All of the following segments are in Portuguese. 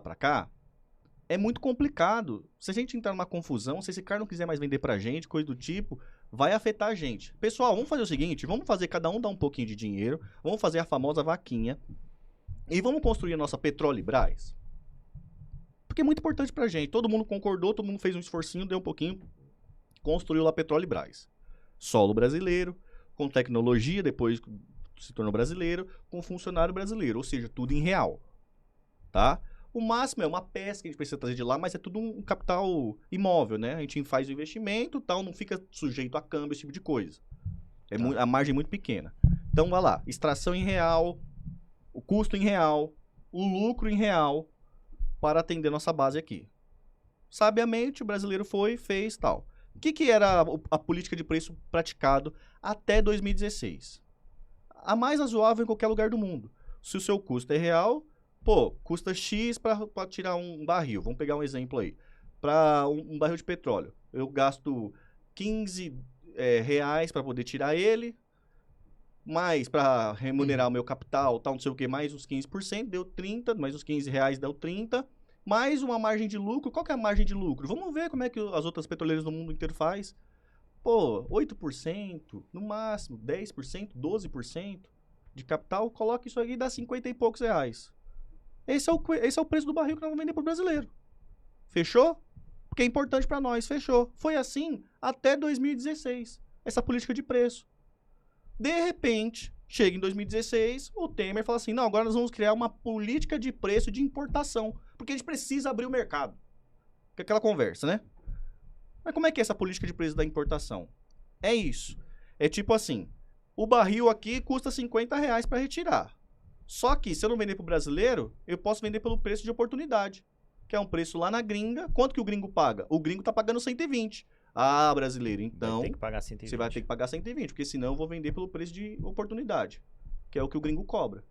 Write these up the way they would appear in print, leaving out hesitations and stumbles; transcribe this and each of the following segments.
para cá, é muito complicado. Se a gente entrar numa confusão, se esse cara não quiser mais vender pra gente, coisa do tipo, vai afetar a gente. Pessoal, vamos fazer o seguinte, vamos fazer cada um dar um pouquinho de dinheiro, vamos fazer a famosa vaquinha e vamos construir a nossa Petrolibras. Porque é muito importante pra gente. Todo mundo concordou, todo mundo fez um esforcinho, deu um pouquinho, construiu lá a Petrolibras. Solo brasileiro, com tecnologia, depois se tornou brasileiro, com funcionário brasileiro, ou seja, tudo em real, tá? O máximo é uma peça que a gente precisa trazer de lá, mas é tudo um capital imóvel, né? A gente faz o investimento, tal, não fica sujeito a câmbio, esse tipo de coisa. A margem é muito pequena. Então, vai lá, extração em real, o custo em real, o lucro em real, para atender nossa base aqui. Sabiamente, o brasileiro foi, fez, tal. O que era a política de preço praticado até 2016? A mais razoável em qualquer lugar do mundo. Se o seu custo é real, pô, custa X para tirar um barril. Vamos pegar um exemplo aí. Para um barril de petróleo. Eu gasto 15 reais para poder tirar ele, mais para remunerar o meu capital, tal, não sei o que, mais uns 15%, deu 30, mais uns 15 reais deu 30, mais uma margem de lucro. Qual que é a margem de lucro? Vamos ver como é que as outras petroleiras do mundo inteiro faz. Pô, 8%, no máximo, 10%, 12% de capital, coloca isso aí e dá 50 e poucos reais. Esse é o preço do barril que nós vamos vender pro brasileiro. Fechou? Porque é importante para nós, fechou. Foi assim até 2016, essa política de preço. De repente, chega em 2016, o Temer fala assim, não, agora nós vamos criar uma política de preço de importação, porque a gente precisa abrir o mercado. Que é aquela conversa, né? Mas como é que é essa política de preço da importação? É isso. É tipo assim, o barril aqui custa 50 reais para retirar. Só que, se eu não vender pro brasileiro, eu posso vender pelo preço de oportunidade, que é um preço lá na gringa. Quanto que o gringo paga? O gringo tá pagando 120. Ah, brasileiro, então... Vai ter que pagar 120. Você vai ter que pagar 120, porque senão eu vou vender pelo preço de oportunidade, que é o que o gringo cobra.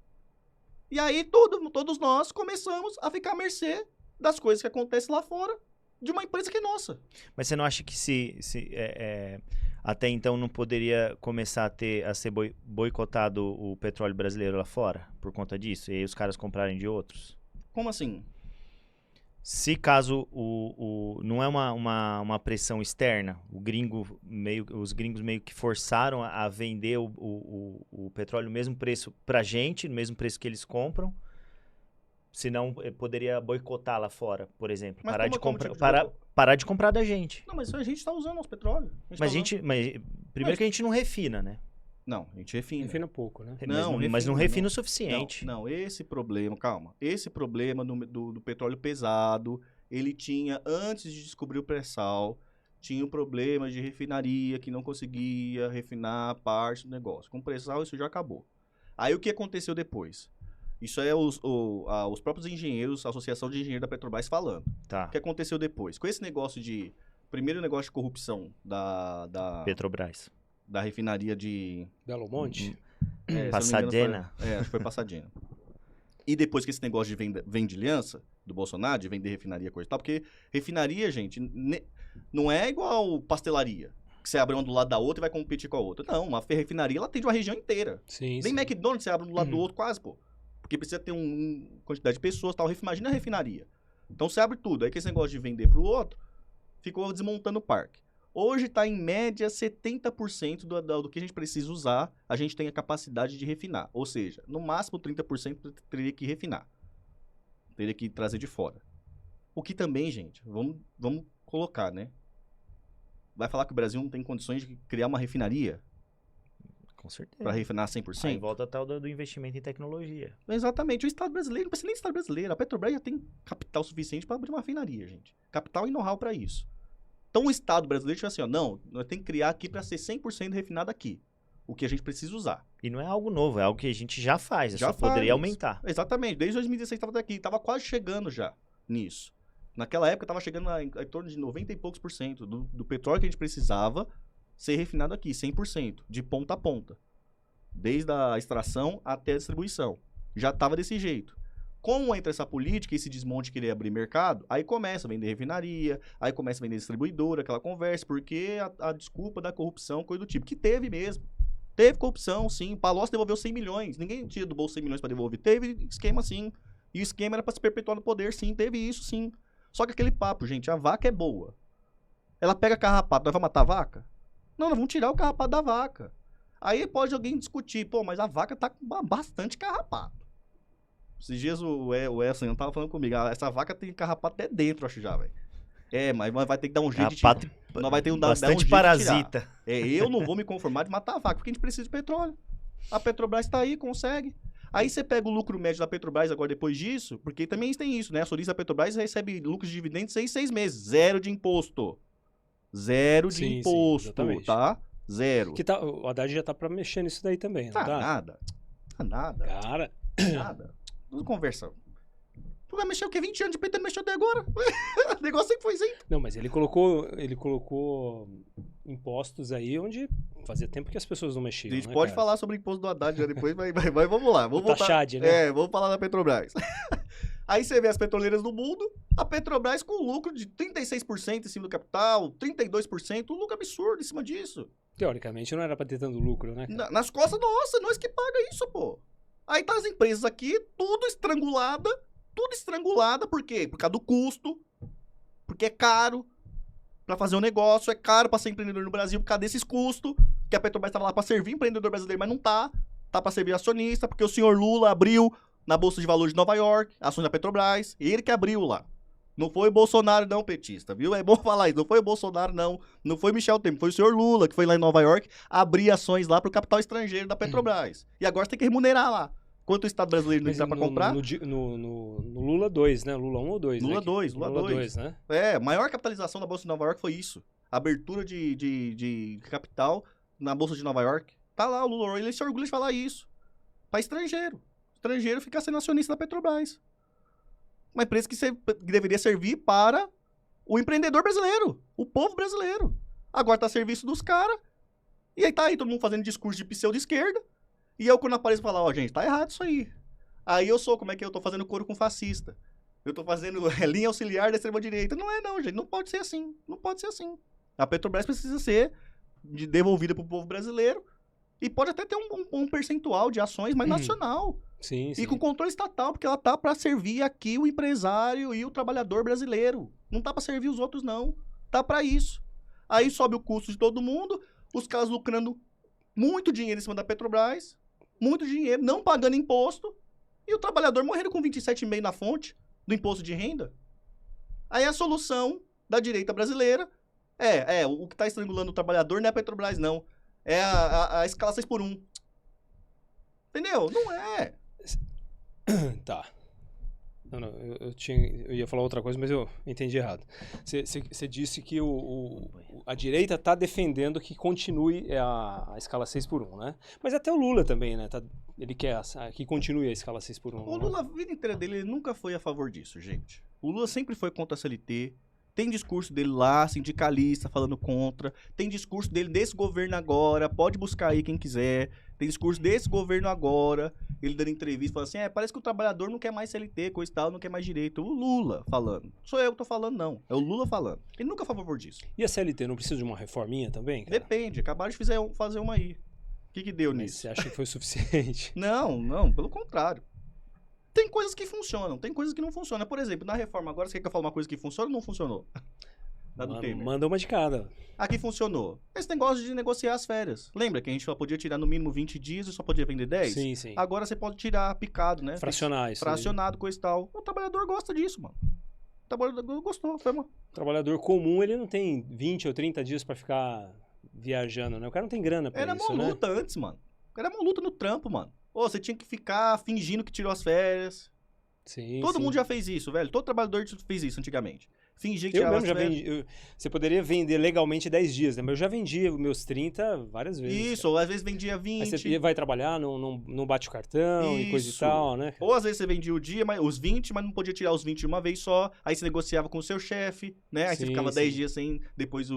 E aí, todos nós começamos a ficar à mercê das coisas que acontecem lá fora, de uma empresa que é nossa. Mas você não acha que até então não poderia começar a ser boicotado o petróleo brasileiro lá fora por conta disso? E aí os caras comprarem de outros? Como assim? Se caso não é uma pressão externa, os gringos meio que forçaram a vender o petróleo no mesmo preço pra gente, no mesmo preço que eles compram, senão poderia boicotar lá fora, por exemplo. Mas Parar de comprar da gente. Não, mas a gente tá usando nosso petróleo. Mas primeiro que a gente não refina, né? Não, a gente refina. Refina pouco, né? Mas não refina o suficiente. Não, esse problema, calma. Esse problema do petróleo pesado, ele tinha, antes de descobrir o pré-sal, tinha um problema de refinaria que não conseguia refinar parte do negócio. Com o pré-sal, isso já acabou. Aí o que aconteceu depois? Isso é os próprios engenheiros, a Associação de Engenheiros da Petrobras falando. Tá. O que aconteceu depois? Com esse negócio primeiro negócio de corrupção da Petrobras. Da refinaria de... Belo Monte? Pasadena. Acho que foi Pasadena. E depois que esse negócio de vendilhança do Bolsonaro, de vender refinaria, coisa e tal, porque refinaria, gente, não é igual pastelaria, que você abre uma do lado da outra e vai competir com a outra. Não, uma refinaria, ela atende uma região inteira. Sim, Nem sim. McDonald's você abre um do lado do outro quase, pô. Porque precisa ter uma quantidade de pessoas e tal. Imagina a refinaria. Então você abre tudo. Aí que esse negócio de vender pro outro, ficou desmontando o parque. Hoje está em média 70% do que a gente precisa usar, a gente tem a capacidade de refinar. Ou seja, no máximo 30% teria que refinar. Teria que trazer de fora. O que também, gente, vamos colocar, né? Vai falar que o Brasil não tem condições de criar uma refinaria? Com certeza. Para refinar 100%? Aí volta tal do investimento em tecnologia. Exatamente. O Estado brasileiro, não precisa nem do Estado brasileiro. A Petrobras já tem capital suficiente para abrir uma refinaria, gente. Capital e know-how para isso. Então o Estado brasileiro tipo assim, ó, não, nós temos que criar aqui para ser 100% refinado aqui. O que a gente precisa usar. E não é algo novo, é algo que a gente já faz, só poderia aumentar. Exatamente, desde 2016 estava daqui, estava quase chegando já nisso. Naquela época estava chegando em torno de 90 e poucos % do petróleo que a gente precisava ser refinado aqui, 100%, de ponta a ponta. Desde a extração até a distribuição. Já estava desse jeito. Como entra essa política, esse desmonte que ele abrir mercado, aí começa a vender refinaria, aí começa a vender distribuidora, aquela conversa, porque a desculpa da corrupção, coisa do tipo, que teve mesmo. Teve corrupção, sim. Palocci devolveu 100 milhões. Ninguém tira do bolso 100 milhões para devolver. Teve esquema, sim. E o esquema era pra se perpetuar no poder, sim, teve isso, sim. Só que aquele papo, gente, a vaca é boa. Ela pega carrapato, nós vamos matar a vaca? Não, nós vamos tirar o carrapato da vaca. Aí pode alguém discutir, pô, mas a vaca tá com bastante carrapato. Esses dias o Edson tava falando comigo, essa vaca tem carrapato até dentro, acho já, velho. Mas vai ter que dar um jeito Carrapato, de tirar. Nós vai ter dar um bastante jeito parasita. de tirar. Eu não vou me conformar de matar a vaca, porque a gente precisa de petróleo. A Petrobras tá aí, consegue. Aí você pega o lucro médio da Petrobras agora depois disso, porque também tem isso, né? A acionista da Petrobras recebe lucros de dividendos 6 meses. Zero de imposto. Zero de imposto, tá? Zero. Que tá, o Haddad já tá pra mexer nisso daí também, não tá? Nada. Nada. Cara... Nada. Tudo conversa. Tu vai mexer o quê? 20 anos de PT, mexeu até agora. O negócio sempre foi assim. Não, mas ele colocou impostos aí onde fazia tempo que as pessoas não mexiam, A gente né, pode cara? falar sobre o imposto do Haddad já depois, mas vamos lá. Vamos voltar. Taxade, né? Vamos falar da Petrobras. Aí você vê as petroleiras do mundo, a Petrobras com lucro de 36% em cima do capital, 32%, um lucro absurdo em cima disso. Teoricamente não era pra ter tanto lucro, né, cara? Nas costas, nossa, nós que paga isso, pô. Aí tá as empresas aqui, tudo estrangulada, por quê? Por causa do custo, porque é caro pra fazer um negócio, é caro pra ser empreendedor no Brasil por causa desses custos, que a Petrobras tava lá pra servir empreendedor brasileiro, mas não tá pra servir acionista, porque o senhor Lula abriu na Bolsa de Valores de Nova York, ações da Petrobras, ele que abriu lá. Não foi o Bolsonaro não, petista, viu? É bom falar isso, não foi o Bolsonaro não foi Michel Temer, foi o senhor Lula, que foi lá em Nova York, abrir ações lá pro capital estrangeiro da Petrobras. E agora você tem que remunerar lá. Quanto o Estado brasileiro não está pra comprar? No Lula 2, né? Lula 1 ou 2, Lula né? 2, Lula 2, né? A maior capitalização da Bolsa de Nova York foi isso. Abertura de capital na Bolsa de Nova York. Tá lá o Lula, ele se orgulha de falar isso. Pra estrangeiro. Estrangeiro fica sendo acionista da Petrobras. Uma empresa que deveria servir para o empreendedor brasileiro, o povo brasileiro. Agora tá a serviço dos caras. E aí tá aí todo mundo fazendo discurso de pseudo-esquerda. E eu, quando apareço, falo, ó, gente, tá errado isso aí. Aí eu sou, como é que eu tô fazendo coro com fascista? Eu tô fazendo linha auxiliar da extrema-direita. Não é não, gente, não pode ser assim. Não pode ser assim. A Petrobras precisa ser devolvida pro povo brasileiro. E pode até ter um percentual de ações, mas nacional. Sim, sim. E com controle estatal, porque ela tá pra servir aqui o empresário e o trabalhador brasileiro. Não tá pra servir os outros, não. Tá pra isso. Aí sobe o custo de todo mundo, os caras lucrando muito dinheiro em cima da Petrobras, muito dinheiro, não pagando imposto, e o trabalhador morrendo com 27,5% na fonte do imposto de renda. Aí a solução da direita brasileira o que tá estrangulando o trabalhador não é a Petrobras, não. É a escala 6x1. Entendeu? Não é. Tá. Não, eu ia falar outra coisa, mas eu entendi errado. Você disse que a direita tá defendendo que continue a escala 6x1, né? Mas até o Lula também, né? Ele quer que continue a escala 6x1. O Lula, a vida inteira dele, ele nunca foi a favor disso, gente. O Lula sempre foi contra a CLT. Tem discurso dele lá, sindicalista, falando contra. Tem discurso dele desse governo agora. Pode buscar aí quem quiser. Tem discurso desse governo agora. Ele dando entrevista, falando assim, parece que o trabalhador não quer mais CLT, coisa e tal, não quer mais direito. O Lula falando. Sou eu que tô falando, não. É o Lula falando. Ele nunca foi a favor disso. E a CLT não precisa de uma reforminha também, cara? Depende. Acabaram de fazer uma aí. O que deu nisso? Você acha que foi suficiente? Não. Pelo contrário. Tem coisas que funcionam, tem coisas que não funcionam. Por exemplo, na reforma agora, você quer que eu fale uma coisa que funciona ou não funcionou? Manda uma de cada. Aqui funcionou. Esse negócio de negociar as férias. Lembra que a gente só podia tirar no mínimo 20 dias e só podia vender 10? Sim, sim. Agora você pode tirar picado, né? Fracionar isso. Fracionado, coisa e tal. O trabalhador gosta disso, mano. O trabalhador gostou, foi, mano. O trabalhador comum, ele não tem 20 ou 30 dias pra ficar viajando, né? O cara não tem grana pra isso, né? Era mó luta antes, mano. Era mó luta no trampo, mano. Você tinha que ficar fingindo que tirou as férias. Sim, Todo mundo já fez isso, velho. Todo trabalhador fez isso antigamente. Fingir que eu tirava mesmo as já férias. vendi. Você poderia vender legalmente 10 dias, né? Mas eu já vendi os meus 30 várias vezes. Isso, ou às vezes vendia 20. Aí você vai trabalhar, não bate o cartão e coisa e tal, né? Ou às vezes você vendia o dia, os 20, mas não podia tirar os 20 de uma vez só. Aí você negociava com o seu chefe, né? Aí você ficava 10 dias sem. Depois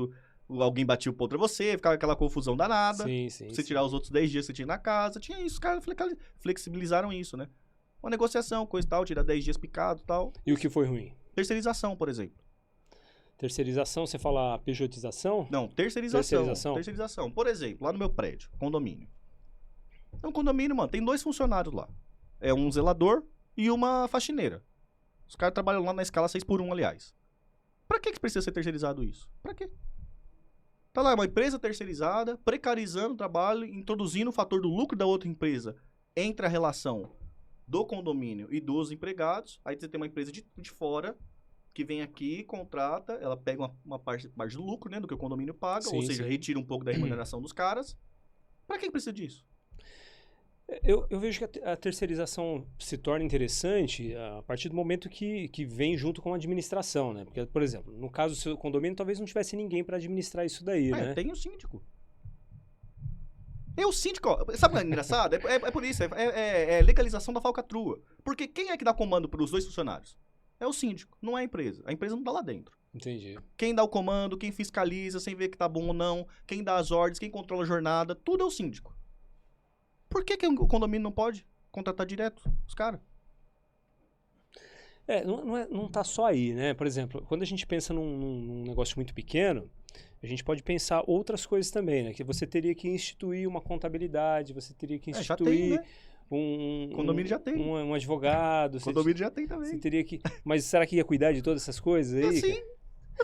alguém batia o ponto pra você, ficava aquela confusão danada. Você tirar os outros 10 dias que você tinha na casa. Tinha isso, os caras flexibilizaram isso, né? Uma negociação, coisa e tal, tirar 10 dias picado e tal. E o que foi ruim? Terceirização, por exemplo. Terceirização, você fala pejotização? Não, terceirização. Por exemplo, lá no meu prédio, condomínio. É um condomínio, mano, tem 2 funcionários lá. É um zelador e uma faxineira. Os caras trabalham lá na escala 6x1, aliás. Pra que precisa ser terceirizado isso? Pra quê? Tá lá, uma empresa terceirizada, precarizando o trabalho, introduzindo o fator do lucro da outra empresa entre a relação do condomínio e dos empregados. Aí você tem uma empresa de fora que vem aqui, contrata, ela pega uma parte do lucro, né, do que o condomínio paga, Sim, ou seja, sim. retira um pouco da remuneração dos caras. Pra que precisa disso? Eu vejo que a terceirização se torna interessante a partir do momento que vem junto com a administração, né? Porque, por exemplo, no caso do seu condomínio, talvez não tivesse ninguém para administrar isso daí, né? Tem o síndico. O síndico, ó, sabe o que é engraçado? É por isso, é legalização da falcatrua. Porque quem é que dá comando para os 2 funcionários? É o síndico, não é a empresa. A empresa não tá lá dentro. Entendi. Quem dá o comando, quem fiscaliza, sem ver que tá bom ou não, quem dá as ordens, quem controla a jornada, tudo é o síndico. Por que o condomínio não pode contratar direto os caras? Não tá só aí, né? Por exemplo, quando a gente pensa num negócio muito pequeno, a gente pode pensar outras coisas também, né? Que você teria que instituir uma contabilidade, você teria que Já tem, instituir né? Condomínio já tem. um advogado. Condomínio já tem também. Você teria que... Mas será que ia cuidar de todas essas coisas aí? Sim.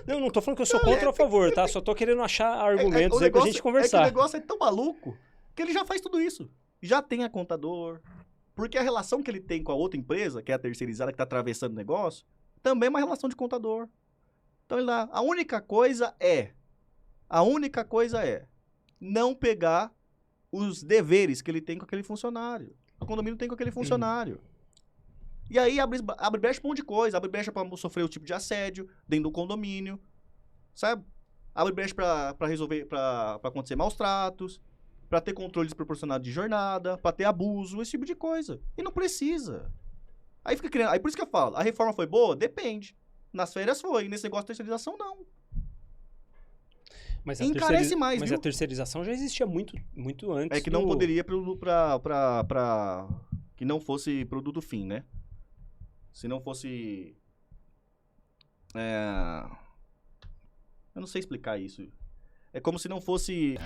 Não tô falando que eu sou contra ou a favor, tá? Só tô querendo achar argumentos aí pra gente conversar. É que o negócio é tão maluco que ele já faz tudo isso. Já tem a contador. Porque a relação que ele tem com a outra empresa, que é a terceirizada que tá atravessando o negócio, também é uma relação de contador. Então ele dá. A única coisa é não pegar os deveres que ele tem com aquele funcionário. O condomínio tem com aquele funcionário. E aí abre brecha pra um monte de coisa. Abre brecha pra sofrer o tipo de assédio dentro do condomínio. Sabe? Abre brecha pra resolver, pra acontecer maus tratos, pra ter controle desproporcionado de jornada, pra ter abuso, esse tipo de coisa. E não precisa. Aí fica criando. Aí por isso que eu falo, a reforma foi boa? Depende. Nas férias foi. Nesse negócio de terceirização, não. Mas encarece mais, mas viu? a terceirização já existia muito antes. É que não poderia pra que não fosse produto fim, né? Se não fosse... Eu não sei explicar isso. É como se não fosse...